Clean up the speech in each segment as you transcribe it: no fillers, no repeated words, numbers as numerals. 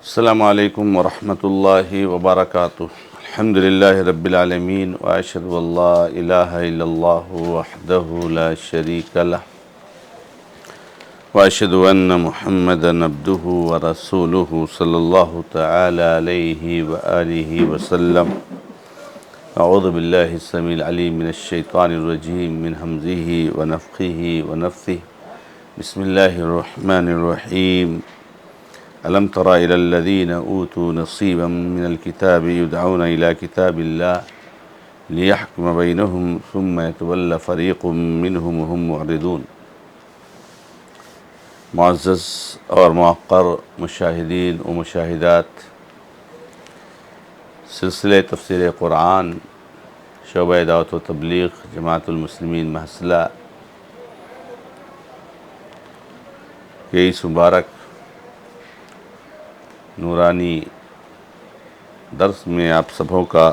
السلام علیکم ورحمۃ اللہ وبرکاتہ۔ الحمد للہ رب العالمین واشہد ان لا الہ الا اللہ وحدہ لا شریک لہ واشہد ان محمدا عبدہ ورسولہ صلی اللہ تعالی علیہ وآلہ وسلم۔ اعوذ باللہ السمیع العلیم من الشیطان الرجیم من ہمزہ ونفخہ ونفثہ۔ بسم اللہ الرحمن الرحیم۔ ألم تر إلى الذين أوتوا نصيبا من الكتاب يدعون إلى كتاب الله ليحكم بينهم ثم يتولى فريق منهم وهم معرضون۔ معزز اور موقر مشاہدین و مشاہدات، سلسلہ تفسیر قرآن شعبہ دعوت و تبلیغ جماعت المسلمین محصلہ کے اس مبارک نورانی درس میں آپ سبوں کا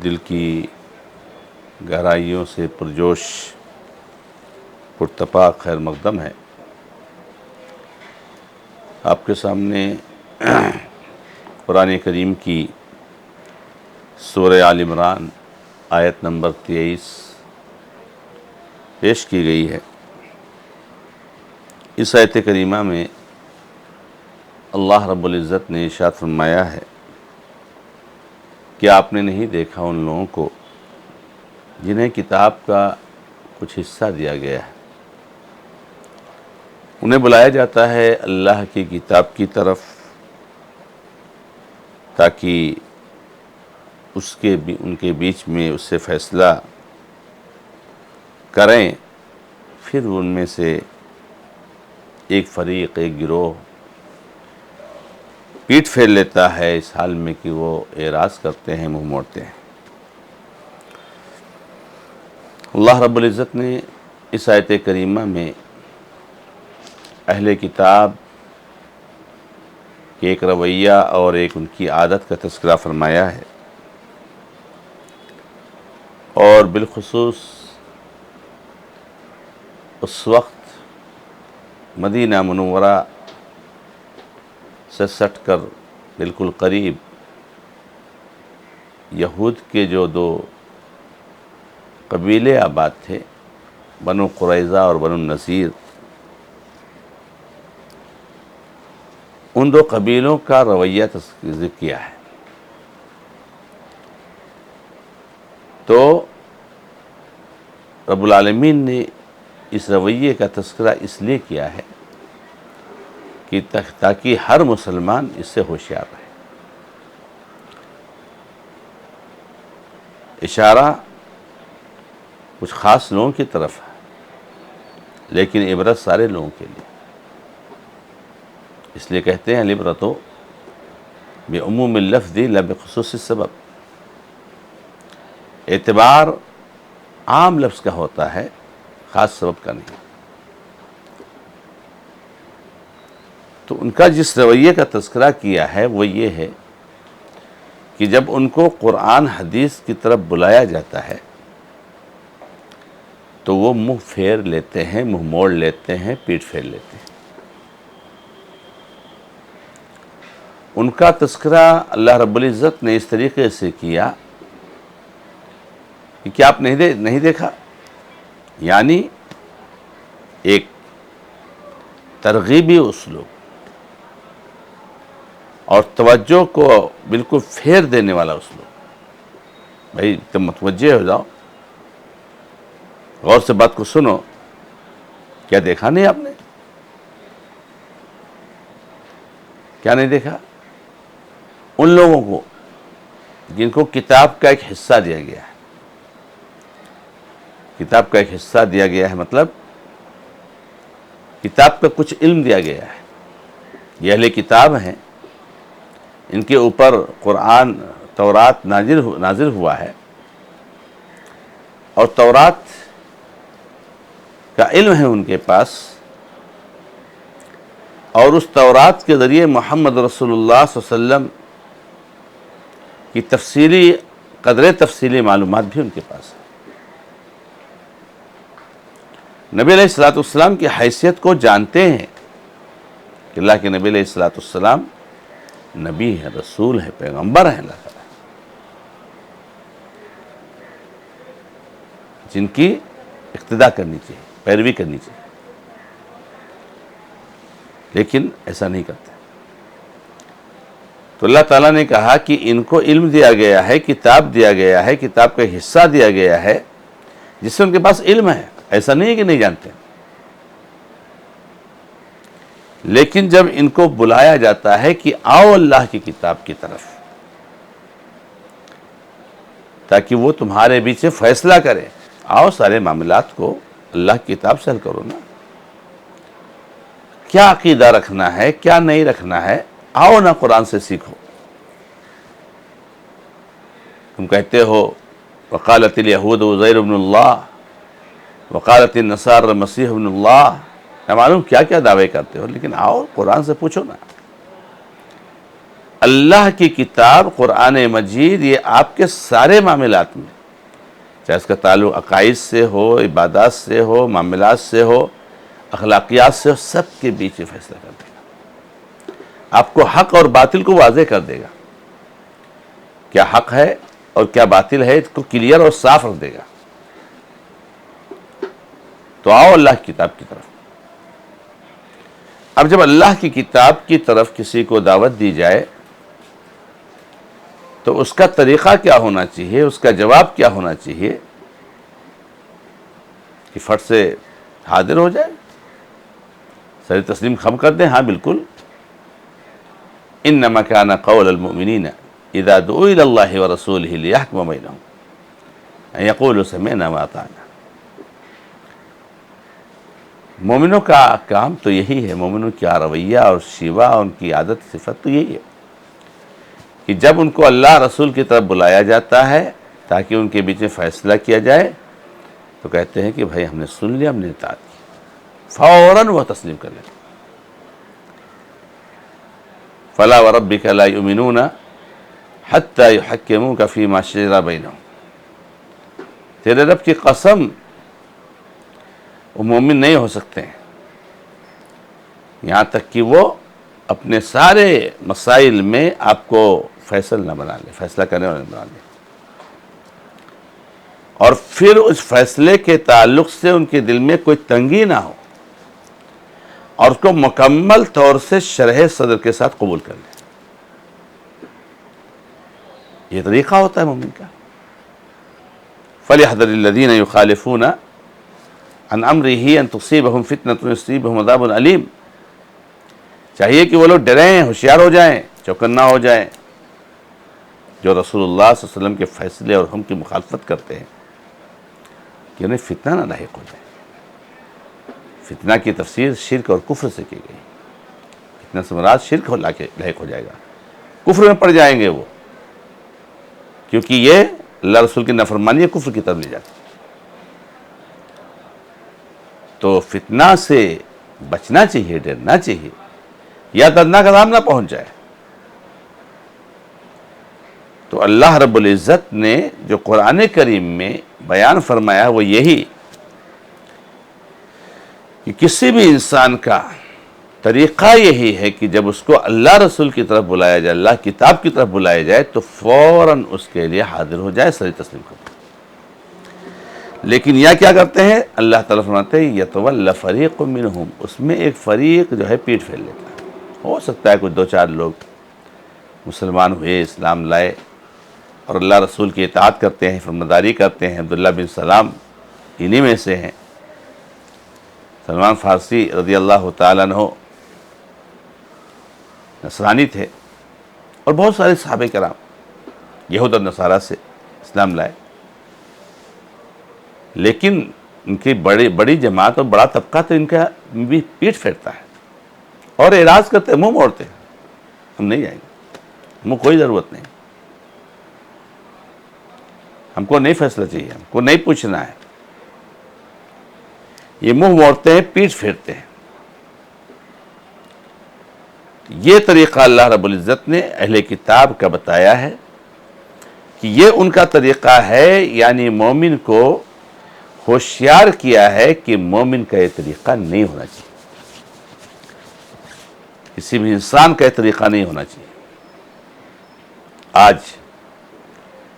دل کی گہرائیوں سے پرجوش پرتپاک خیر مقدم ہے۔ آپ کے سامنے قرآن کریم کی سورہ آل عمران آیت نمبر 23 پیش کی گئی ہے۔ اس آیت کریمہ میں اللہ رب العزت نے ارشاد فرمایا ہے کہ آپ نے نہیں دیکھا ان لوگوں کو جنہیں کتاب کا کچھ حصہ دیا گیا ہے، انہیں بلایا جاتا ہے اللہ کی کتاب کی طرف تاکہ ان کے بیچ میں اس سے فیصلہ کریں، پھر ان میں سے ایک فریق، ایک گروہ پیٹ پھیر لیتا ہے اس حال میں کہ وہ اعراض کرتے ہیں، منہ موڑتے ہیں۔ اللہ رب العزت نے اس آیت کریمہ میں اہل کتاب کے ایک رویہ اور ایک ان کی عادت کا تذکرہ فرمایا ہے، اور بالخصوص اس وقت مدینہ منورہ سے سٹ کر بالکل قریب یہود کے جو دو قبیلے آباد تھے، بنو قریظہ اور بنو النضیر، ان دو قبیلوں کا رویہ ذکر کیا ہے۔ تو رب العالمین نے اس رویے کا تذکرہ اس لیے کیا ہے کہ تاکہ ہر مسلمان اس سے ہوشیار رہے۔ اشارہ کچھ خاص لوگوں کی طرف ہے، لیکن عبرت سارے لوگوں کے لیے، اس لیے کہتے ہیں العبرۃ بعموم اللفظ لا بخصوص السبب۔ اعتبار عام لفظ کا ہوتا ہے، خاص سبب کا نہیں۔ تو ان کا جس رویے کا تذکرہ کیا ہے وہ یہ ہے کہ جب ان کو قرآن حدیث کی طرف بلایا جاتا ہے تو وہ منہ پھیر لیتے ہیں، منہ موڑ لیتے ہیں، پیٹ پھیر لیتے ہیں۔ ان کا تذکرہ اللہ رب العزت نے اس طریقے سے کیا کہ کیا آپ نہیں دیکھا، یعنی ایک ترغیبی اسلوب اور توجہ کو بالکل پھیر دینے والا اسلوب۔ بھائی تم متوجہ ہو جاؤ، غور سے بات کو سنو، کیا دیکھا نہیں آپ نے؟ کیا نہیں دیکھا؟ ان لوگوں کو جن کو کتاب کا ایک حصہ دیا گیا ہے، کتاب کا ایک حصہ دیا گیا ہے مطلب کتاب کا کچھ علم دیا گیا ہے، یہ اہل کتاب ہیں، ان کے اوپر قرآن تورات نازل ہوا ہے، اور تورات کا علم ہے ان کے پاس، اور اس تورات کے ذریعے محمد رسول اللہ صلی اللہ علیہ وسلم کی تفصیلی معلومات بھی ان کے پاس ہے۔ نبی علیہ الصلوۃ والسلام کی حیثیت کو جانتے ہیں، کہ اللہ کے نبی علیہ الصلوۃ والسلام نبی ہے، رسول ہے، پیغمبر ہیں اللہ تعالیٰ، جن کی اقتداء کرنی چاہیے، پیروی کرنی چاہیے، لیکن ایسا نہیں کرتے۔ تو اللہ تعالیٰ نے کہا کہ ان کو علم دیا گیا ہے، کتاب دیا گیا ہے، کتاب کا حصہ دیا گیا ہے جس سے ان کے پاس علم ہے، ایسا نہیں ہے کہ نہیں جانتے، لیکن جب ان کو بلایا جاتا ہے کہ آؤ اللہ کی کتاب کی طرف تاکہ وہ تمہارے بیچ فیصلہ کرے، آؤ سارے معاملات کو اللہ کی کتاب سے حل کرو نا، کیا عقیدہ رکھنا ہے، کیا نہیں رکھنا ہے، آؤ نا قرآن سے سیکھو۔ تم کہتے ہو وقالت الیہود عزیر ابن اللہ، وقالت النصارى المسیح ابن اللہ، نہ معلوم کیا کیا دعوے کرتے ہو، لیکن آؤ قرآن سے پوچھو نا۔ اللہ کی کتاب قرآن مجید یہ آپ کے سارے معاملات میں، چاہے اس کا تعلق عقائد سے ہو، عبادات سے ہو، معاملات سے ہو، اخلاقیات سے ہو، سب کے بیچ میں فیصلہ کر دے گا، آپ کو حق اور باطل کو واضح کر دے گا، کیا حق ہے اور کیا باطل ہے اس کو کلیئر اور صاف رکھ دے گا۔ تو آؤ اللہ کی کتاب کی طرف۔ اب جب اللہ کی کتاب کی طرف کسی کو دعوت دی جائے تو اس کا طریقہ کیا ہونا چاہیے، اس کا جواب کیا ہونا چاہیے کہ فٹ سے حاضر ہو جائے، سر تسلیم خم کر دیں، ہاں بالکل، انما کان قول المؤمنین اذا دعوا الى اللہ ورسولہ لیحکم بینہم ان یقولوا سمعنا واطعنا۔ مومنوں کا کام تو یہی ہے، مومنوں کا رویہ اور شیوہ، ان کی عادت صفت تو یہی ہے کہ جب ان کو اللہ رسول کی طرف بلایا جاتا ہے تاکہ ان کے بیچ میں فیصلہ کیا جائے تو کہتے ہیں کہ بھائی ہم نے سن لیا، ہم نے اطاعت کی، فوراً وہ تسلیم کر لیتے۔ فلا وربک لا یؤمنون حتی یحکموک فیما شجر بینہم، تیرے رب کی قسم وہ مومن نہیں ہو سکتے ہیں یہاں تک کہ وہ اپنے سارے مسائل میں آپ کو فیصل نہ بنا لے، فیصلہ کرنے والے بنا لے، اور پھر اس فیصلے کے تعلق سے ان کے دل میں کوئی تنگی نہ ہو اور اس کو مکمل طور سے شرح صدر کے ساتھ قبول کر لے۔ یہ طریقہ ہوتا ہے مومن کا۔ فَلْيَحْذَرِ الَّذِينَ يُخَالِفُونَ عَنْ أَمْرِهِ أَن تُصِيبَهُمْ فِتْنَةٌ يُصِيبَهُمْ عَذَابٌ أَلِيمٌ، چاہیے کہ وہ لوگ ڈریں، ہوشیار ہو جائیں، چوکنا ہو جائیں، جو رسول اللہ صلی اللہ علیہ وسلم کے فیصلے اور حکم کی مخالفت کرتے ہیں، کہ انہیں فتنہ نہ لاحق ہو جائے۔ فتنہ کی تفسیر شرک اور کفر سے کی گئی، فتنہ سے مراد شرک لاحق ہو جائے گا، کفر میں پڑ جائیں گے وہ، کیونکہ یہ اللہ رسول کی نافرمانی کفر کی طرف لے جاتی۔ تو فتنہ سے بچنا چاہیے، ڈرنا چاہیے، یا دردناک عذاب نہ پہنچ جائے۔ تو اللہ رب العزت نے جو قرآن کریم میں بیان فرمایا وہ یہی کہ کسی بھی انسان کا طریقہ یہی ہے کہ جب اس کو اللہ رسول کی طرف بلایا جائے، اللہ کتاب کی طرف بلایا جائے تو فوراً اس کے لیے حاضر ہو جائے، سر تسلیم کرو۔ لیکن یہ کیا کرتے ہیں؟ اللہ تعالیٰ فرماتے ہیں یتولی فریق منہم، اس میں ایک فریق جو ہے پیٹ پھیر لیتا ہے۔ ہو سکتا ہے کچھ دو چار لوگ مسلمان ہوئے، اسلام لائے اور اللہ رسول کی اطاعت کرتے ہیں، فرمانبرداری کرتے ہیں۔ عبداللہ بن سلام انہی میں سے ہیں۔ سلمان فارسی رضی اللہ تعالیٰ عنہ نصرانی تھے، اور بہت سارے صحابہ کرام یہود اور نصارہ سے اسلام لائے، لیکن ان کی بڑی جماعت اور بڑا طبقہ تو ان کا بھی پیٹ پھیرتا ہے اور اعراض کرتے ہیں، منہ موڑتے ہیں، ہم نہیں جائیں گے، ہمیں کوئی ضرورت نہیں، ہم کو نہیں فیصلہ چاہیے، ہم کو نہیں پوچھنا ہے۔ یہ منہ موڑتے ہیں، پیٹ پھیرتے ہیں۔ یہ طریقہ اللہ رب العزت نے اہل کتاب کا بتایا ہے کہ یہ ان کا طریقہ ہے، یعنی مومن کو ہوشیار کیا ہے کہ مومن کا یہ طریقہ نہیں ہونا چاہیے۔ کسی بھی انسان کا یہ طریقہ نہیں ہونا چاہیے۔ آج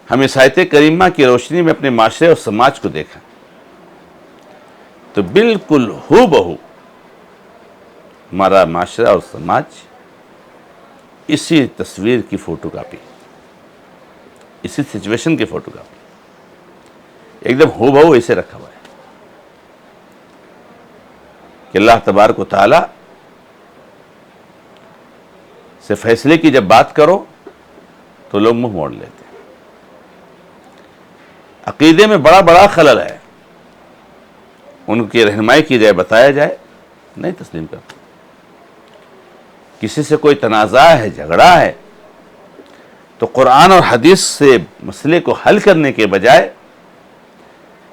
ہم اس آیت کریمہ کی روشنی میں اپنے معاشرے اور سماج کو دیکھیں تو بالکل ہو بہو ہمارا معاشرہ اور سماج اسی تصویر کی فوٹو کاپی، اسی سچویشن کی فوٹو کاپی، ایک دم ہو بہو ایسے رکھا ہوا ہے کہ اللہ تبارک و تعالی سے فیصلے کی جب بات کرو تو لوگ منہ موڑ لیتے ہیں۔ عقیدے میں بڑا بڑا خلل ہے، ان کی رہنمائی کی جائے، بتایا جائے، نہیں تسلیم کرتے۔ کسی سے کوئی تنازع ہے، جھگڑا ہے، تو قرآن اور حدیث سے مسئلے کو حل کرنے کے بجائے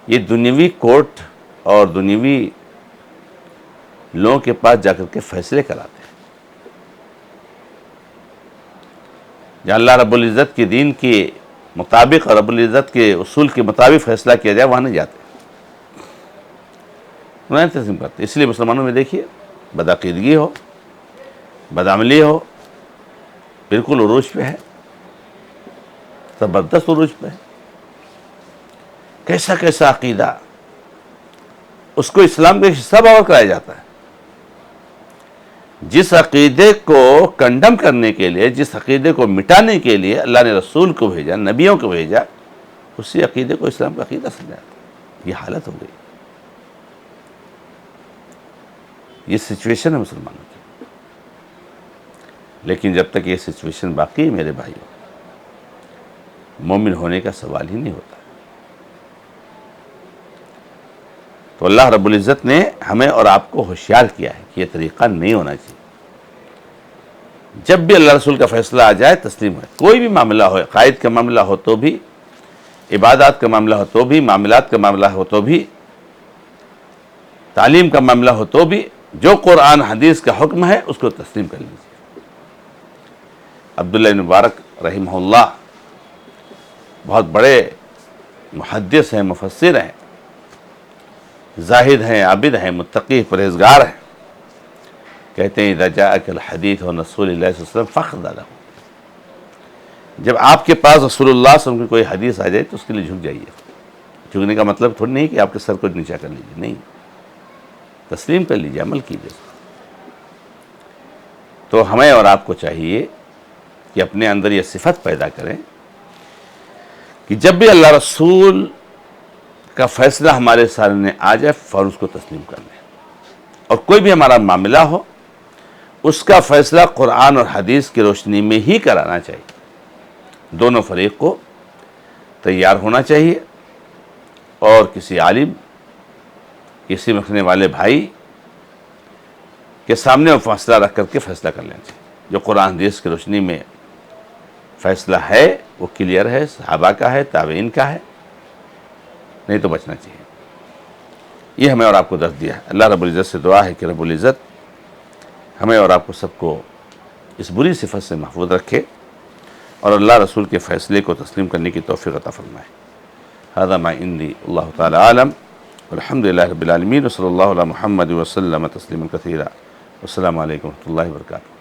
یہ دنیوی کورٹ اور دنیوی لوگوں کے پاس جا کر کے فیصلے کراتے ہیں۔ جہاں اللہ رب العزت کے دین کے مطابق اور رب العزت کے اصول کے مطابق فیصلہ کیا جائے وہاں نہیں جاتے، نہیں تسلیم کرتے۔ اس لیے مسلمانوں میں دیکھیے بدعقیدگی ہو، بدعملی ہو، بالکل عروج پہ ہے، زبردست عروج پہ ہے۔ کیسا کیسا عقیدہ اس کو اسلام کا حصہ باور کرایا جاتا ہے۔ جس عقیدے کو کنڈم کرنے کے لیے، جس عقیدے کو مٹانے کے لیے اللہ نے رسول کو بھیجا، نبیوں کو بھیجا، اسی عقیدے کو اسلام کا عقیدہ سمجھاتا۔ یہ حالت ہو گئی، یہ سچویشن ہے مسلمانوں کی۔ لیکن جب تک یہ سچویشن باقی ہے میرے بھائیوں، مومن ہونے کا سوال ہی نہیں ہوتا۔ تو اللہ رب العزت نے ہمیں اور آپ کو ہوشیار کیا ہے کہ یہ طریقہ نہیں ہونا چاہیے۔ جب بھی اللہ رسول کا فیصلہ آ جائے تسلیم ہے۔ کوئی بھی معاملہ ہو، عقائد کا معاملہ ہو تو بھی، عبادات کا معاملہ ہو تو بھی، معاملات کا معاملہ ہو تو بھی، تعلیم کا معاملہ ہو تو بھی، جو قرآن حدیث کا حکم ہے اس کو تسلیم کر لیجیے۔ عبداللہ بن مبارک رحمہ اللہ بہت بڑے محدث ہیں، مفسر ہیں، زاہد ہیں، عابد ہیں، متقی، پرہیزگار ہیں۔ کہتے ہیں اذا جاءک الحدیث عن رسول اللہ صلی اللہ علیہ وسلم فاخضع له، جب آپ کے پاس رسول اللہ صلی اللہ علیہ وسلم کی کوئی حدیث آ جائے تو اس کے لیے جھک جائیے۔ جھکنے کا مطلب تھوڑی نہیں کہ آپ کے سر کو نیچا کر لیجیے، نہیں، تسلیم کر لیجیے، عمل کیجیے۔ تو ہمیں اور آپ کو چاہیے کہ اپنے اندر یہ صفت پیدا کریں کہ جب بھی اللہ رسول کا فیصلہ ہمارے سامنے آ جائے فوراً اس کو تسلیم کر لیں، اور کوئی بھی ہمارا معاملہ ہو اس کا فیصلہ قرآن اور حدیث کی روشنی میں ہی کرانا چاہیے۔ دونوں فریق کو تیار ہونا چاہیے، اور کسی عالم، کسی رکھنے والے بھائی کے سامنے وہ فیصلہ رکھ کر کے فیصلہ کر لینا چاہیے۔ جو قرآن حدیث کی روشنی میں فیصلہ ہے وہ کلیئر ہے، صحابہ کا ہے، تابعین کا ہے، نہیں تو بچنا چاہیے۔ یہ ہمیں اور آپ کو درس دیا ہے۔ اللہ رب العزت سے دعا ہے کہ رب العزت ہمیں اور آپ کو سب کو اس بری صفت سے محفوظ رکھے، اور اللہ رسول کے فیصلے کو تسلیم کرنے کی توفیق عطا فرمائے۔ ھذا ما عندی، اللہ تعالی عالم، والحمد للہ رب العالمین، وصلی اللہ علی محمد وسلم تسلیما کثیرا۔ السلام علیکم ورحمۃ اللہ وبرکاتہ۔